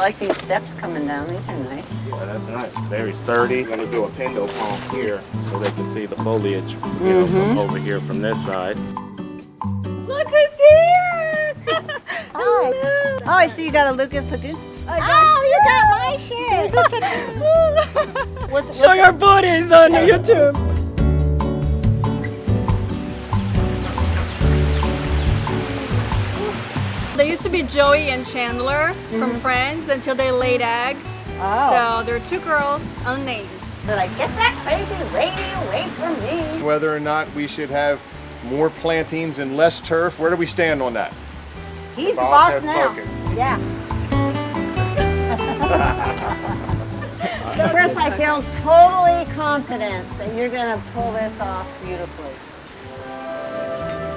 like these steps coming down. These are nice. Yeah, that's nice. Very sturdy. I'm gonna do a pinto palm here so they can see the foliage, you know, from over here from this side. Look who's here! Hi. Oh, I see you got a Lucas Lagoons. You got my shirt. Show your bodies on YouTube. There used to be Joey and Chandler from Friends until they laid eggs. Oh. So there are two girls, unnamed. They're like, get that crazy lady away from me. Whether or not we should have more plantings and less turf, where do we stand on that? He's the Boss boss has now. spoken. Yeah. Chris, I feel totally confident that you're going to pull this off beautifully.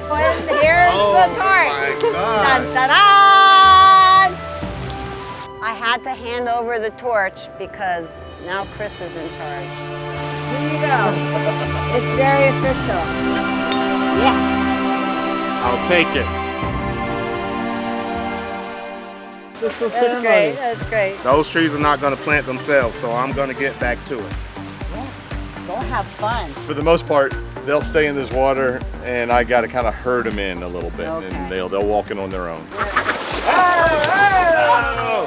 And here's the torch. My God. Dun, dun, dun. I had to hand over the torch because now Chris is in charge. Here you go. It's very official. Yeah. I'll take it. That's great. That's great. Those trees are not gonna plant themselves, so I'm gonna get back to it. Yeah. Go have fun. For the most part, they'll stay in this water, and I got to kind of herd them in a little bit, Okay. and they'll walk in on their own.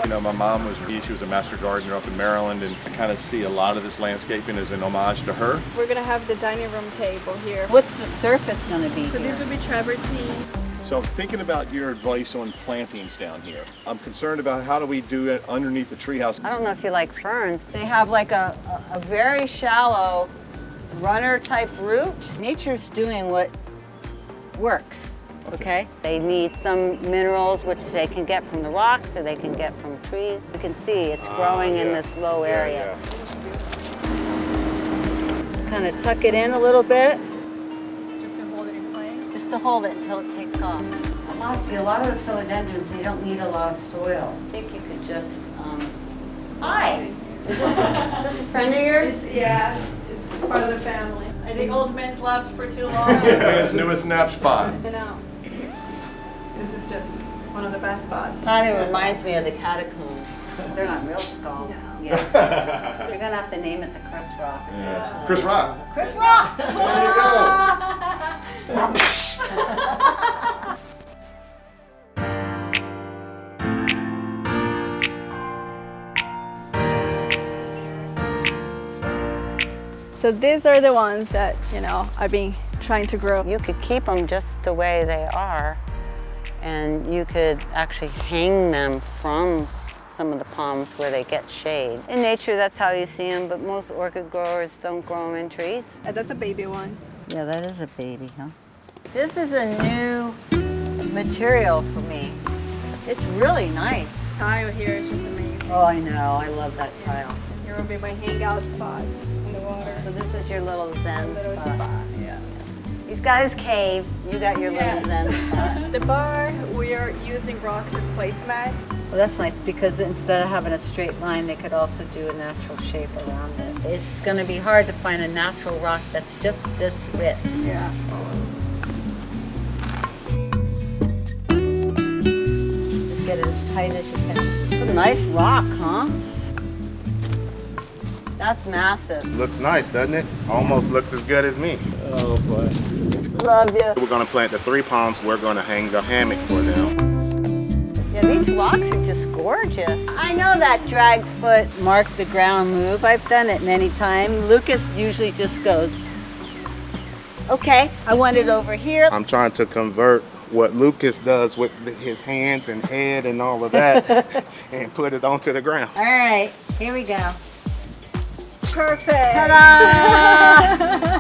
You know, my mom she was a master gardener up in Maryland, and I kind of see a lot of this landscaping as an homage to her. We're gonna have the dining room table here. What's the surface going to be So here? these would be travertine. So I was thinking about your advice on plantings down here. I'm concerned about how do we do it underneath the treehouse. I don't know if you like ferns. They have like a very shallow runner type root. Nature's doing what works, okay? They need some minerals which they can get from the rocks or they can get from trees. You can see it's growing in this low area. Kind of tuck it in a little bit. Just to hold it in place. Just to hold it until it takes off. See, a lot of the philodendrons, they don't need a lot of soil. I think you could just, Hi! Is this a friend of yours? Yeah, it's part of the family. I think old men slept for too long. His newest nap spot. You know, this is just one of the best spots. Kind of reminds me of the catacombs. They're not real skulls. No. Yeah. You're gonna have to name it the Chris Rock. Yeah. Chris Rock. Chris Rock! There you go. So these are the ones that, you know, I've been trying to grow. You could keep them just the way they are, and you could actually hang them from some of the palms where they get shade. In nature, that's how you see them, but most orchid growers don't grow them in trees. That's a baby one. Yeah, that is a baby, huh? This is a new material for me. It's really nice. Tile here is just amazing. Oh, I know. I love that tile. Here will be my hangout spot in the water. So this is your little zen Little spot. yeah. He's got his cave. You got your little zen spot. The bar, we are using rocks as placemats. Well, that's nice because instead of having a straight line, they could also do a natural shape around it. It's going to be hard to find a natural rock that's just this width. Yeah. Just get it as tight as you can. What a nice rock, huh? That's massive. Looks nice, doesn't it? Almost looks as good as me. Oh boy. Love you. We're gonna plant the 3 palms. We're gonna hang the hammock for them. Yeah, these rocks are just gorgeous. I know that drag foot mark the ground move. I've done it many times. Lucas usually just goes, okay, I want it over here. I'm trying to convert what Lucas does with his hands and head and all of that and put it onto the ground. All right, here we go. Perfect. Ta-da!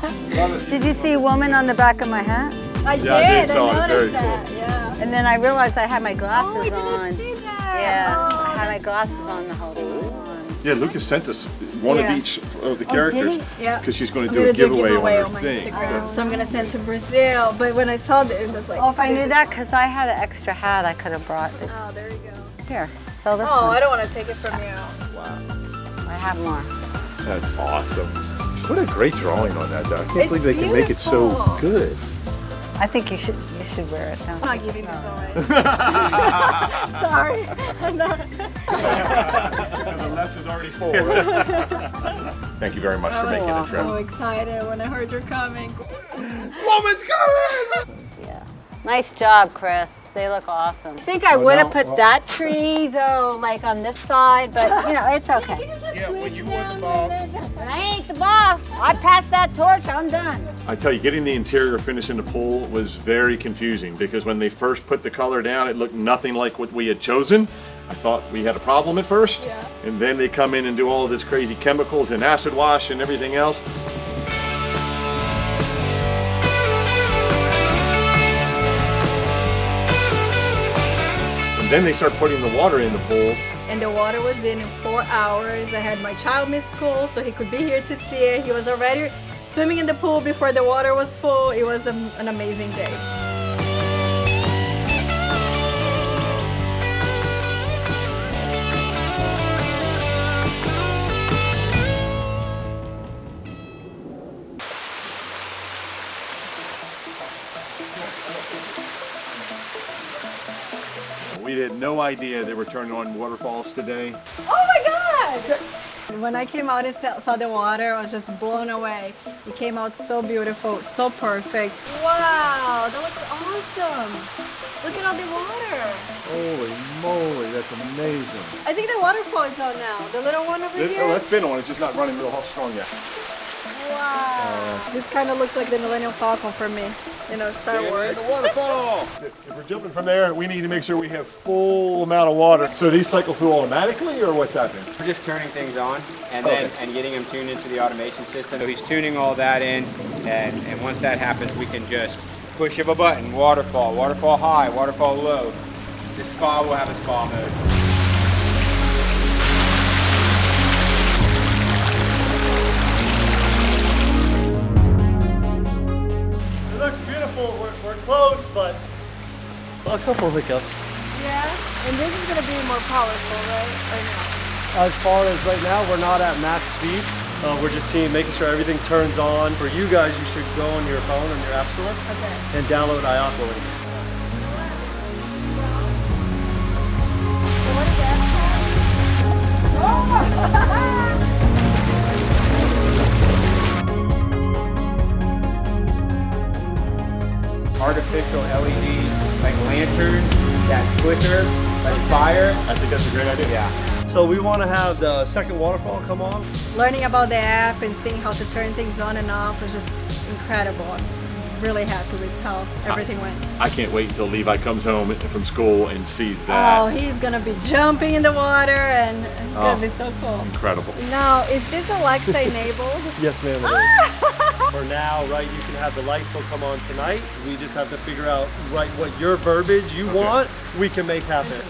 Did you see a woman on the back of my hat? I Yeah, I did, did. saw it. I Very noticed that. Yeah. And then I realized I had my Oh, I glasses didn't on. see that. Yeah, Oh, I had my glasses on the whole time. Yeah, Lucas sent us one Yeah. of each of the characters Yeah. because she's going to I'm do gonna a giveaway on her my thing. Instagram. So I'm gonna send to Brazil. But when I saw this, I was like, Oh, if I knew that, because I had an extra hat I could have brought it. Oh, there you go. Here, sell this Oh, one. I don't want to take it from you. I have more. That's awesome. What a great drawing on that, though. I can't It's believe they can make it so beautiful. good. I think you should wear it. I'm not giving this away. Sorry. The left is already full. Right? Thank you very much for making the trip. So excited when I heard you're coming. Woman's coming! Yeah. Nice job, Chris. They look awesome. I think I would have put that tree though, like on this side, but you know, it's okay. Yeah, well, you were the boss. I ain't the boss. I passed that torch, I'm done. I tell you, getting the interior finish in the pool was very confusing because when they first put the color down, it looked nothing like what we had chosen. I thought we had a problem at first, and then they come in and do all of this crazy chemicals and acid wash and everything else. And then they start putting the water in the pool. And the water was in 4 hours. I had my child miss school, so he could be here to see it. He was already swimming in the pool before the water was full. It was an amazing day. We had no idea they were turning on waterfalls today. Oh my gosh! When I came out and saw the water, I was just blown away. It came out so beautiful, so perfect. Wow, that looks awesome. Look at all the water. Holy moly, that's amazing. I think the waterfall is on now. The little one over here. Oh, that's been on. It's just not running real strong yet. Wow. This kind of looks like the Millennium Falcon for me. You know, Star Wars. The waterfall! If we're jumping from there, we need to make sure we have full amount of water. So these cycle through automatically, or what's happening? We're just turning things on and then and getting them tuned into the automation system. So he's tuning all that in, and once that happens, we can just push of a button, waterfall, waterfall high, waterfall low. The spa will have a spa mode. We're close, but a couple of hiccups. Yeah, and this is going to be more powerful, right? Or no? As far as right now, we're not at max speed. We're just making sure everything turns on. For you guys, you should go on your phone, on your app store, and download iAqualink. So what is that? Artificial LED, like lantern, that flicker, like fire. I think that's a great idea. Yeah. So we want to have the second waterfall come on. Learning about the app and seeing how to turn things on and off was just incredible. I'm really happy with how everything went. I can't wait until Levi comes home from school and sees that. Oh, he's going to be jumping in the water and it's going to be so cool. Incredible. Now, is this Alexa enabled? Yes, ma'am. It is. For now, right, you can have the lights will come on tonight. We just have to figure out right what your verbiage you want, we can make happen.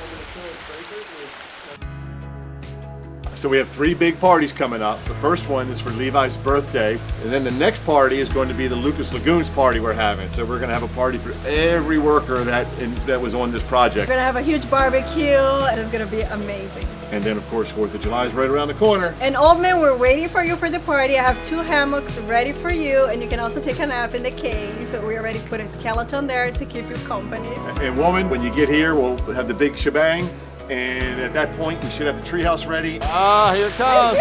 So we have 3 big parties coming up. The first one is for Levi's birthday, and then the next party is going to be the Lucas Lagoons party we're having. So we're going to have a party for every worker that was on this project. We're going to have a huge barbecue and it's going to be amazing. And then of course 4th of July is right around the corner. And old man, we're waiting for you for the party. I have 2 hammocks ready for you, and you can also take a nap in the cave. We already put a skeleton there to keep you company. And woman, when you get here, we'll have the big shebang. And at that point, we should have the treehouse ready. Ah, here it comes.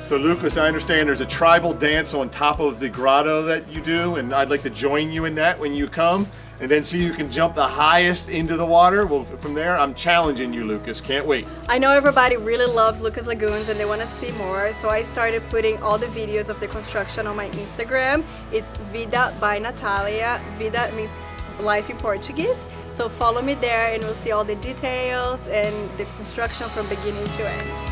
So Lucas, I understand there's a tribal dance on top of the grotto that you do, and I'd like to join you in that when you come, and then see who can jump the highest into the water. Well, from there, I'm challenging you, Lucas. Can't wait. I know everybody really loves Lucas Lagoons and they want to see more, so I started putting all the videos of the construction on my Instagram. It's Vida by Natalia. Vida means life in Portuguese. So follow me there and we'll see all the details and the construction from beginning to end.